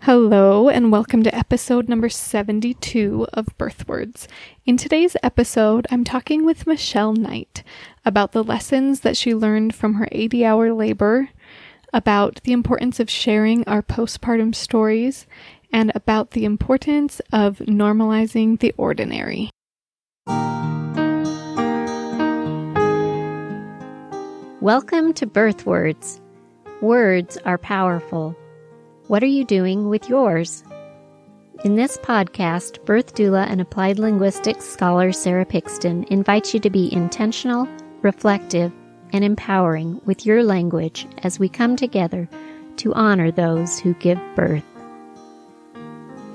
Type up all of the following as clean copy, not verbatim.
Hello, and welcome to episode number 72 of Birthwords. In today's episode, I'm talking with Michelle Knight about the lessons that she learned from her 80-hour labor, about the importance of sharing our postpartum stories, and about the importance of normalizing the ordinary. Welcome to Birthwords. Words are powerful. What are you doing with yours? In this podcast, birth doula and applied linguistics scholar Sarah Pixton invites you to be intentional, reflective, and empowering with your language as we come together to honor those who give birth.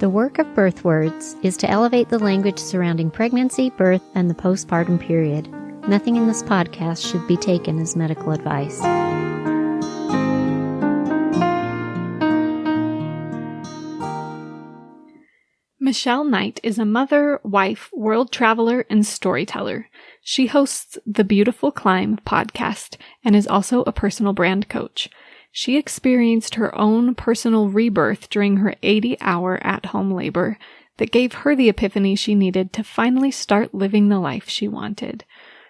The work of Birthwords is to elevate the language surrounding pregnancy, birth, and the postpartum period. Nothing in this podcast should be taken as medical advice. Michelle Knight is a mother, wife, world traveler, and storyteller. She hosts the Beautiful Climb podcast and is also a personal brand coach. She experienced her own personal rebirth during her 80-hour at-home labor that gave her the epiphany she needed to finally start living the life she wanted.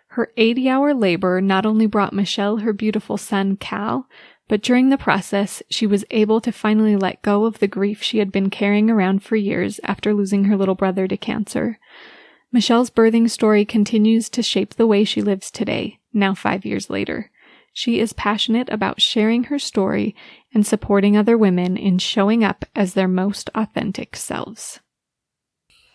Her 80-hour labor not only brought Michelle her beautiful son, Cal, but during the process, she was able to finally let go of the grief she had been carrying around for years after losing her little brother to cancer. Michelle's birthing story continues to shape the way she lives today, now 5 years later. She is passionate about sharing her story and supporting other women in showing up as their most authentic selves.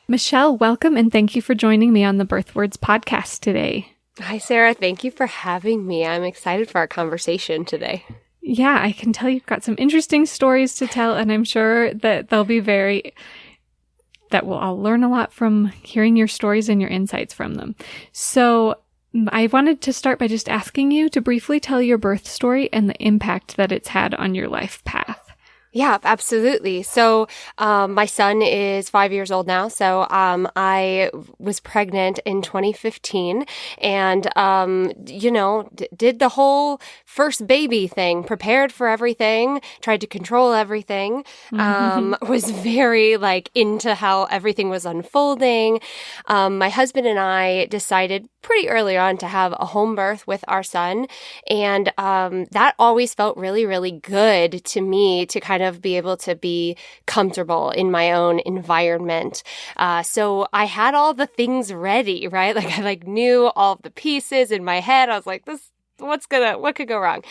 Michelle, welcome and thank you for joining me on the Birthwords podcast today. Hi, Sarah. Thank you for having me. I'm excited for our conversation today. Yeah, I can tell you've got some interesting stories to tell, and I'm sure that that we'll all learn a lot from hearing your stories and your insights from them. So I wanted to start by just asking you to briefly tell your birth story and the impact that it's had on your life path. Yeah, absolutely. So, my son is 5 years old now. So, I was pregnant in 2015 and, did the whole first baby thing, prepared for everything, tried to control everything, was very into how everything was unfolding. My husband and I decided pretty early on to have a home birth with our son. And, that always felt really, really good to me to kind of be able to be comfortable in my own environment. So I had all the things ready, right? I knew all the pieces in my head. I was like, what could go wrong?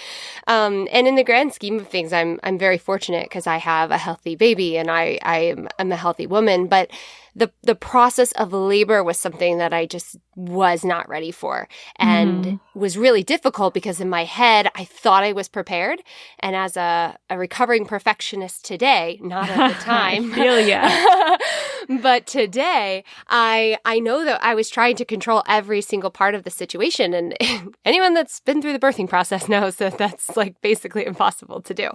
And in the grand scheme of things, I'm very fortunate because I have a healthy baby and I'm a healthy woman, but the process of labor was something that I just was not ready for and was really difficult because in my head, I thought I was prepared. And as a recovering perfectionist today, not at the time. I feel ya. But today, I know that I was trying to control every single part of the situation. And anyone that's been through the birthing process knows that that's basically impossible to do.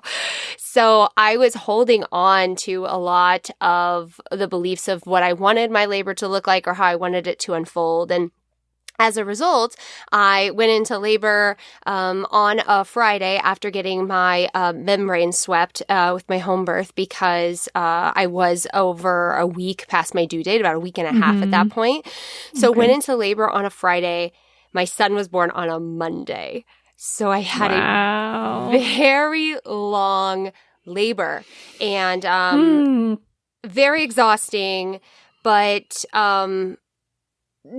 So I was holding on to a lot of the beliefs of what I wanted my labor to look like or how I wanted it to unfold. And as a result, I went into labor on a Friday after getting my membrane swept with my home birth because I was over a week past my due date, about a week and a half at that point. So went into labor on a Friday. My son was born on a Monday. So I had a very long labor and very exhausting, but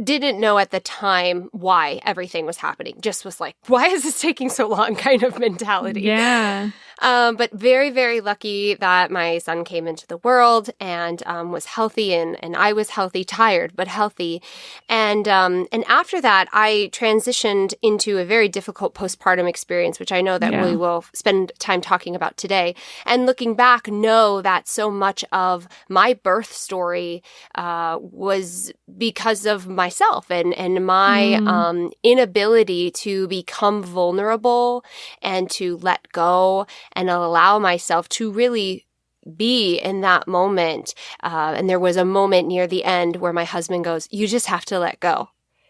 didn't know at the time why everything was happening. Just was like, why is this taking so long kind of mentality. Yeah. But very, very lucky that my son came into the world and was healthy and I was healthy, tired, but healthy. And after that, I transitioned into a very difficult postpartum experience, which I know that we will spend time talking about today. And looking back, know that so much of my birth story was because of myself and my inability to become vulnerable and to let go and allow myself to really be in that moment. And there was a moment near the end where my husband goes, "You just have to let go.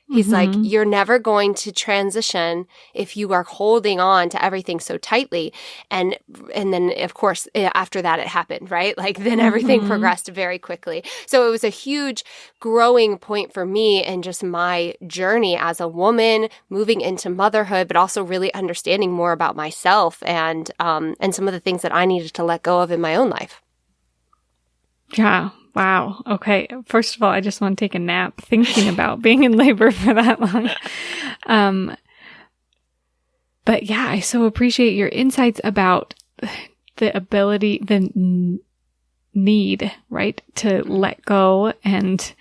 He's like, you're never going to transition if you are holding on to everything so tightly. And then, of course, after that, it happened, right? Like then everything progressed very quickly. So it was a huge growing point for me and just my journey as a woman moving into motherhood, but also really understanding more about myself and some of the things that I needed to let go of in my own life. Yeah. Wow. Okay. First of all, I just want to take a nap thinking about being in labor for that long. But yeah, I so appreciate your insights about the ability, the need, right, to let go and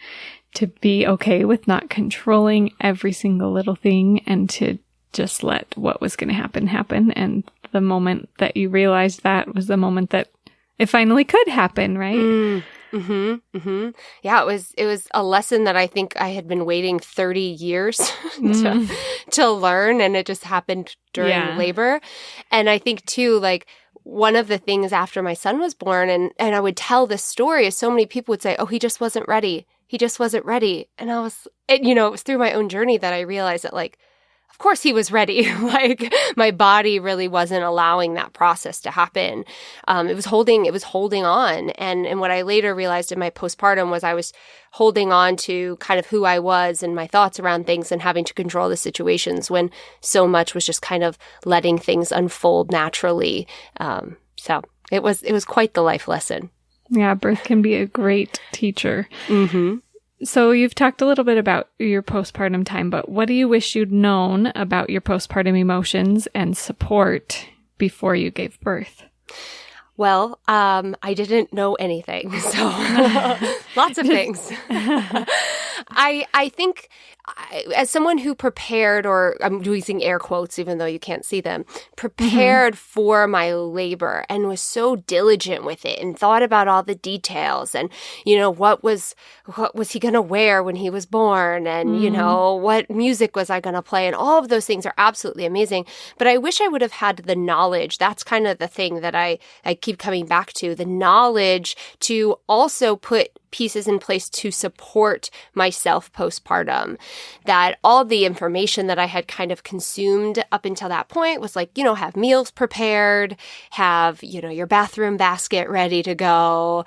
to be okay with not controlling every single little thing and to just let what was going to happen. And the moment that you realized that was the moment that it finally could happen, right? Yeah, it was a lesson that I think I had been waiting 30 years to learn, and it just happened during labor. And I think too, like one of the things after my son was born, and I would tell this story, is so many people would say, "Oh, he just wasn't ready. He just wasn't ready." And it was through my own journey that I realized that, like, of course he was ready. Like my body really wasn't allowing that process to happen. It was holding on. And what I later realized in my postpartum was I was holding on to kind of who I was and my thoughts around things and having to control the situations when so much was just kind of letting things unfold naturally. So it was quite the life lesson. Yeah, birth can be a great teacher. So you've talked a little bit about your postpartum time, but what do you wish you'd known about your postpartum emotions and support before you gave birth? Well, I didn't know anything, so lots of things. I think as someone who prepared, or I'm using air quotes even though you can't see them, prepared for my labor and was so diligent with it and thought about all the details and, what was he going to wear when he was born and, what music was I going to play, and all of those things are absolutely amazing. But I wish I would have had the knowledge. That's kind of the thing that I keep coming back to, the knowledge to also put pieces in place to support myself postpartum. That all the information that I had kind of consumed up until that point was like, have meals prepared, have, your bathroom basket ready to go,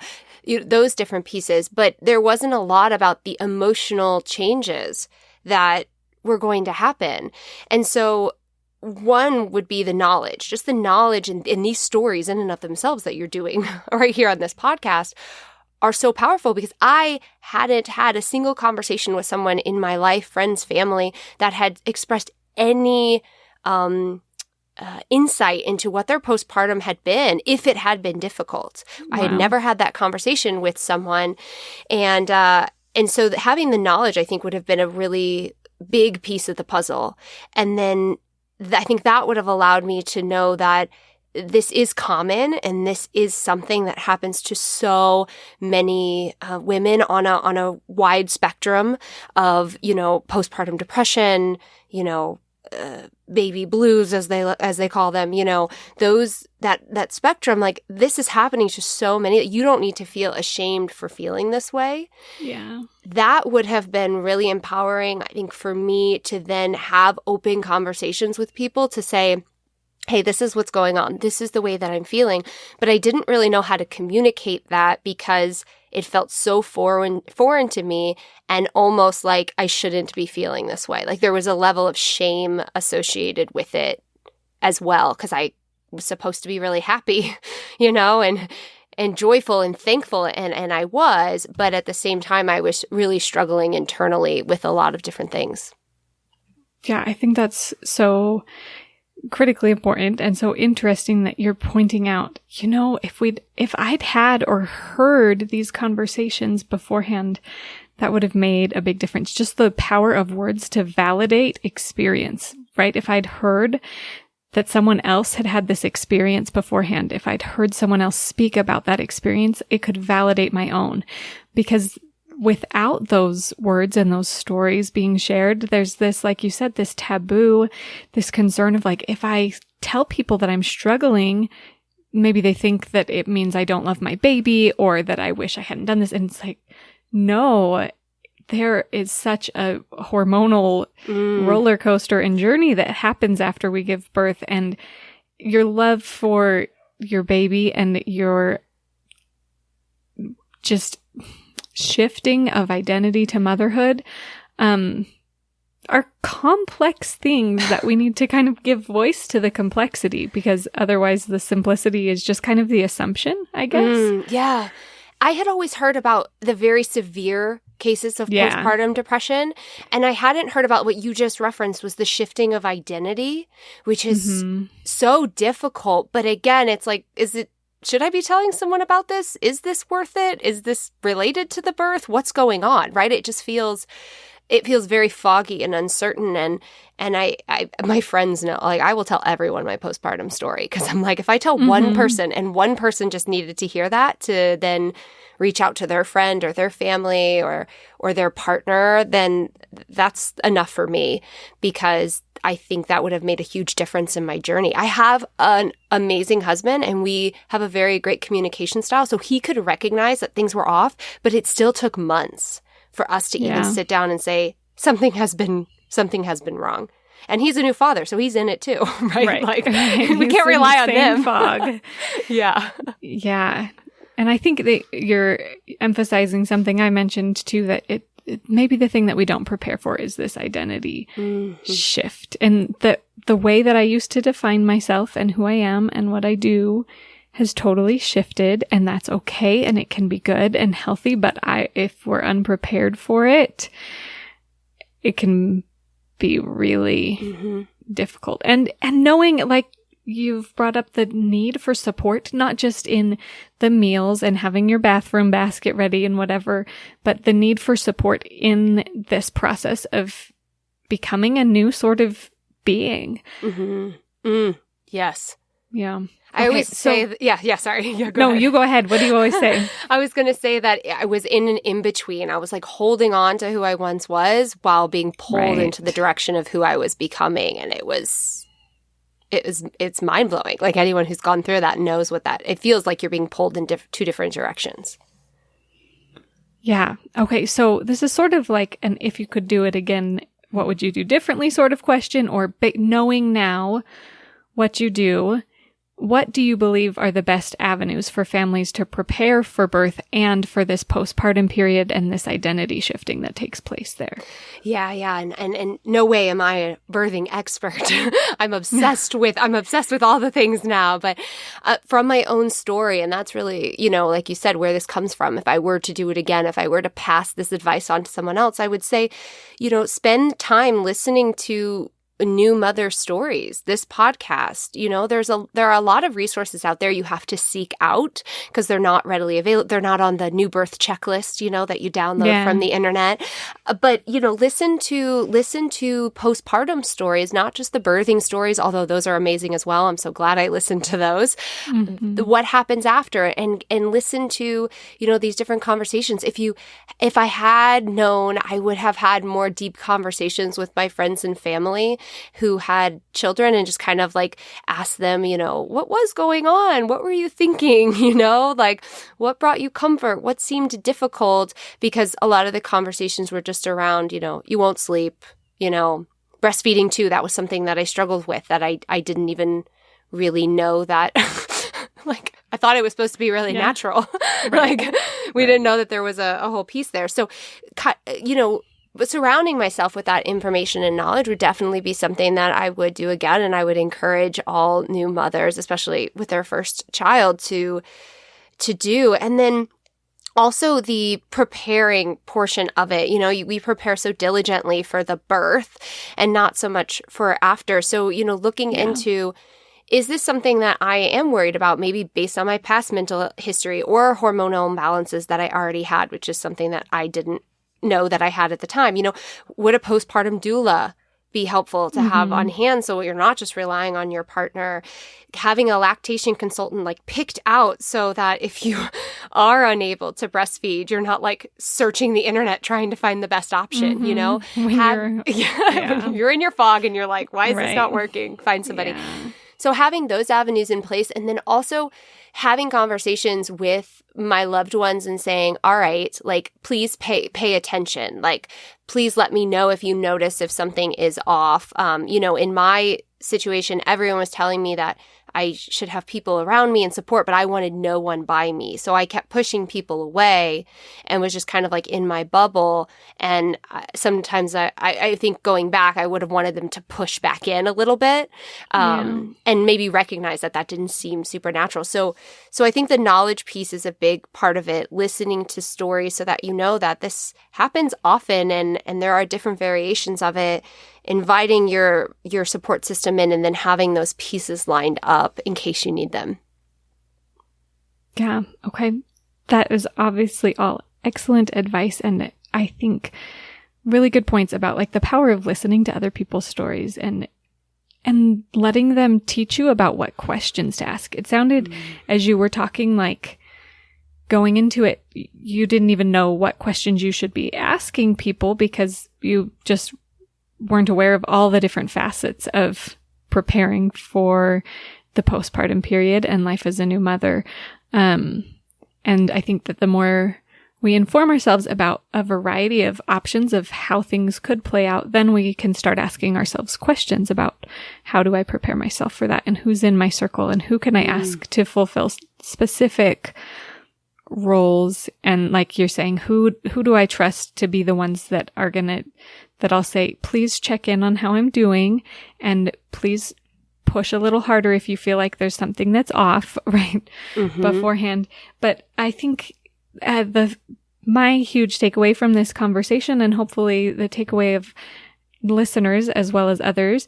those different pieces. But there wasn't a lot about the emotional changes that were going to happen. And so one would be the knowledge, just the knowledge in these stories in and of themselves that you're doing right here on this podcast are so powerful, because I hadn't had a single conversation with someone in my life, friends, family, that had expressed any insight into what their postpartum had been, if it had been difficult. Wow. I had never had that conversation with someone. And so having the knowledge, I think, would have been a really big piece of the puzzle. And then I think that would have allowed me to know that this is common and this is something that happens to so many women on a wide spectrum of, postpartum depression, baby blues as they call them, those that spectrum. Like, this is happening to so many. You don't need to feel ashamed for feeling this way. Yeah. That would have been really empowering, I think, for me to then have open conversations with people to say, hey, this is what's going on. This is the way that I'm feeling. But I didn't really know how to communicate that because it felt so foreign to me, and almost like I shouldn't be feeling this way. Like there was a level of shame associated with it as well, because I was supposed to be really happy, and joyful and thankful. And I was, but at the same time, I was really struggling internally with a lot of different things. Yeah, I think that's so critically important and so interesting that you're pointing out, if I'd had or heard these conversations beforehand, that would have made a big difference. Just the power of words to validate experience, right? If I'd heard that someone else had had this experience beforehand, if I'd heard someone else speak about that experience, it could validate my own. Because without those words and those stories being shared, there's this, like you said, this taboo, this concern of like, if I tell people that I'm struggling, maybe they think that it means I don't love my baby or that I wish I hadn't done this. And it's like, no, there is such a hormonal roller coaster and journey that happens after we give birth, and your love for your baby and your just shifting of identity to motherhood are complex things that we need to kind of give voice to the complexity, because otherwise the simplicity is just kind of the assumption, I guess. Yeah. I had always heard about the very severe cases of postpartum depression, and I hadn't heard about what you just referenced was the shifting of identity, which is so difficult. But again, it's like, should I be telling someone about this? Is this worth it? Is this related to the birth? What's going on, right? It feels very foggy and uncertain. And I my friends know, like, I will tell everyone my postpartum story, because I'm like, if I tell one person and one person just needed to hear that to then reach out to their friend or their family or their partner, then that's enough for me, because I think that would have made a huge difference in my journey. I have an amazing husband, and we have a very great communication style. So he could recognize that things were off, but it still took months for us to even sit down and say, something has been wrong. And he's a new father, so he's in it too, right? Like, we can't rely on him. Fog. Yeah. Yeah. And I think that you're emphasizing something I mentioned too, that it maybe the thing that we don't prepare for is this identity shift. And the way that I used to define myself and who I am and what I do has totally shifted, and that's okay, and it can be good and healthy. But if we're unprepared for it, it can be really difficult. And knowing, like, you've brought up the need for support, not just in the meals and having your bathroom basket ready and whatever, but the need for support in this process of becoming a new sort of being. Yes. Yeah. I always say, sorry. Yeah, no, you go ahead. What do you always say? I was going to say that I was in an in-between. I was like holding on to who I once was while being pulled into the direction of who I was becoming. And it's mind-blowing. Like, anyone who's gone through that knows it feels like you're being pulled in two different directions. Yeah. Okay. So this is sort of like an if you could do it again, what would you do differently sort of question, or knowing now what you do, what do you believe are the best avenues for families to prepare for birth and for this postpartum period and this identity shifting that takes place there? Yeah. And no way am I a birthing expert. I'm obsessed with all the things now, but from my own story, and that's really, like you said, where this comes from. If I were to do it again, if I were to pass this advice on to someone else, I would say, spend time listening to new mother stories, this podcast. There are a lot of resources out there you have to seek out, because they're not readily available. They're not on the new birth checklist, that you download from the internet. But, listen to postpartum stories, not just the birthing stories, although those are amazing as well. I'm so glad I listened to those. What happens after, and listen to, these different conversations. If I had known, I would have had more deep conversations with my friends and family who had children, and just kind of like ask them, what was going on? What were you thinking? Like, what brought you comfort? What seemed difficult? Because a lot of the conversations were just around, you won't sleep, breastfeeding too. That was something that I struggled with, that I didn't even really know that, like, I thought it was supposed to be really natural. Like, we didn't know that there was a whole piece there. So, but surrounding myself with that information and knowledge would definitely be something that I would do again. And I would encourage all new mothers, especially with their first child, to do. And then also the preparing portion of it. We prepare so diligently for the birth and not so much for after. So, looking into, is this something that I am worried about, maybe based on my past mental history or hormonal imbalances that I already had, which is something that I didn't know that I had at the time. Would a postpartum doula be helpful to have on hand, so you're not just relying on your partner? Having a lactation consultant like picked out, so that if you are unable to breastfeed, you're not like searching the internet trying to find the best option, when you're in your fog and you're like, why is this not working? Find somebody. So having those avenues in place, and then also having conversations with my loved ones and saying, all right, like, please pay attention. Like, please let me know if you notice if something is off. In my situation, everyone was telling me that I should have people around me and support, but I wanted no one by me. So I kept pushing people away and was just kind of like in my bubble. And sometimes I think going back, I would have wanted them to push back in a little bit and maybe recognize that didn't seem supernatural. So I think the knowledge piece is a big part of it, listening to stories so that you know that this happens often and there are different variations of it, inviting your support system in, and then having those pieces lined up in case you need them. Yeah. Okay. That is obviously all excellent advice. And I think really good points about like the power of listening to other people's stories and letting them teach you about what questions to ask. It sounded as you were talking like going into it, you didn't even know what questions you should be asking people because you just weren't aware of all the different facets of preparing for the postpartum period and life as a new mother. And I think that the more we inform ourselves about a variety of options of how things could play out, then we can start asking ourselves questions about how do I prepare myself for that, and who's in my circle, and who can I ask to fulfill specific roles. And like you're saying, who do I trust to be the ones that are that I'll say, please check in on how I'm doing, and please push a little harder if you feel like there's something that's off, right? Beforehand. But I think my huge takeaway from this conversation, and hopefully the takeaway of listeners as well as others,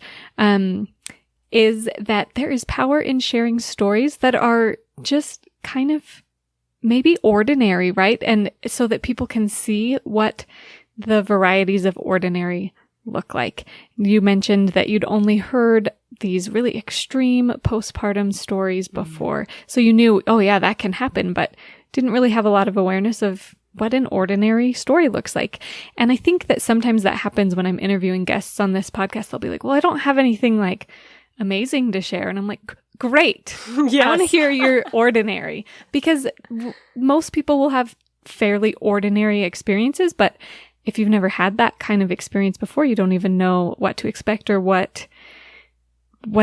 is that there is power in sharing stories that are just kind of maybe ordinary, right? And so that people can see what the varieties of ordinary look like. You mentioned that you'd only heard these really extreme postpartum stories before. So you knew, oh yeah, that can happen, but didn't really have a lot of awareness of what an ordinary story looks like. And I think that sometimes that happens when I'm interviewing guests on this podcast. They'll be like, well, I don't have anything like amazing to share. And I'm like, great. Yes. I want to hear your ordinary, because most people will have fairly ordinary experiences, but if you've never had that kind of experience before, you don't even know what to expect or what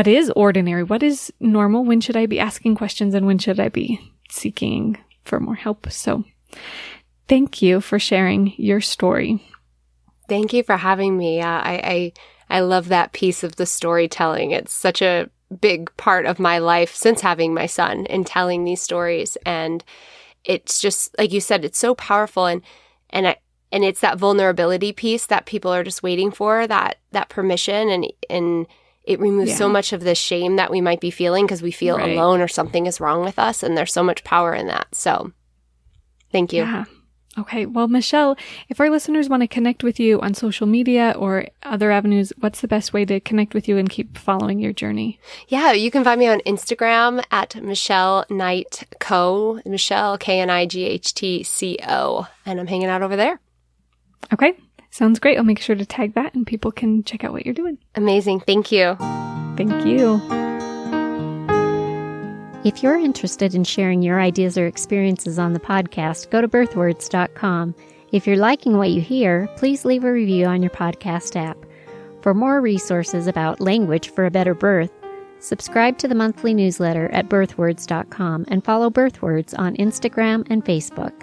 is ordinary, what is normal, when should I be asking questions, and when should I be seeking for more help. So thank you for sharing your story. Thank you for having me. I love that piece of the storytelling. It's such a big part of my life since having my son and telling these stories. And it's just, like you said, it's so powerful. And it's that vulnerability piece that people are just waiting for, that permission, and it removes so much of the shame that we might be feeling because we feel alone or something is wrong with us. And there's so much power in that. So thank you. Yeah. Okay. Well, Michelle, if our listeners want to connect with you on social media or other avenues, what's the best way to connect with you and keep following your journey? Yeah, you can find me on Instagram at Michelle Knight Co. Michelle, KNIGHTCO. And I'm hanging out over there. Okay. Sounds great. I'll make sure to tag that and people can check out what you're doing. Amazing. Thank you. Thank you. If you're interested in sharing your ideas or experiences on the podcast, go to birthwords.com. If you're liking what you hear, please leave a review on your podcast app. For more resources about language for a better birth, subscribe to the monthly newsletter at birthwords.com and follow Birthwords on Instagram and Facebook.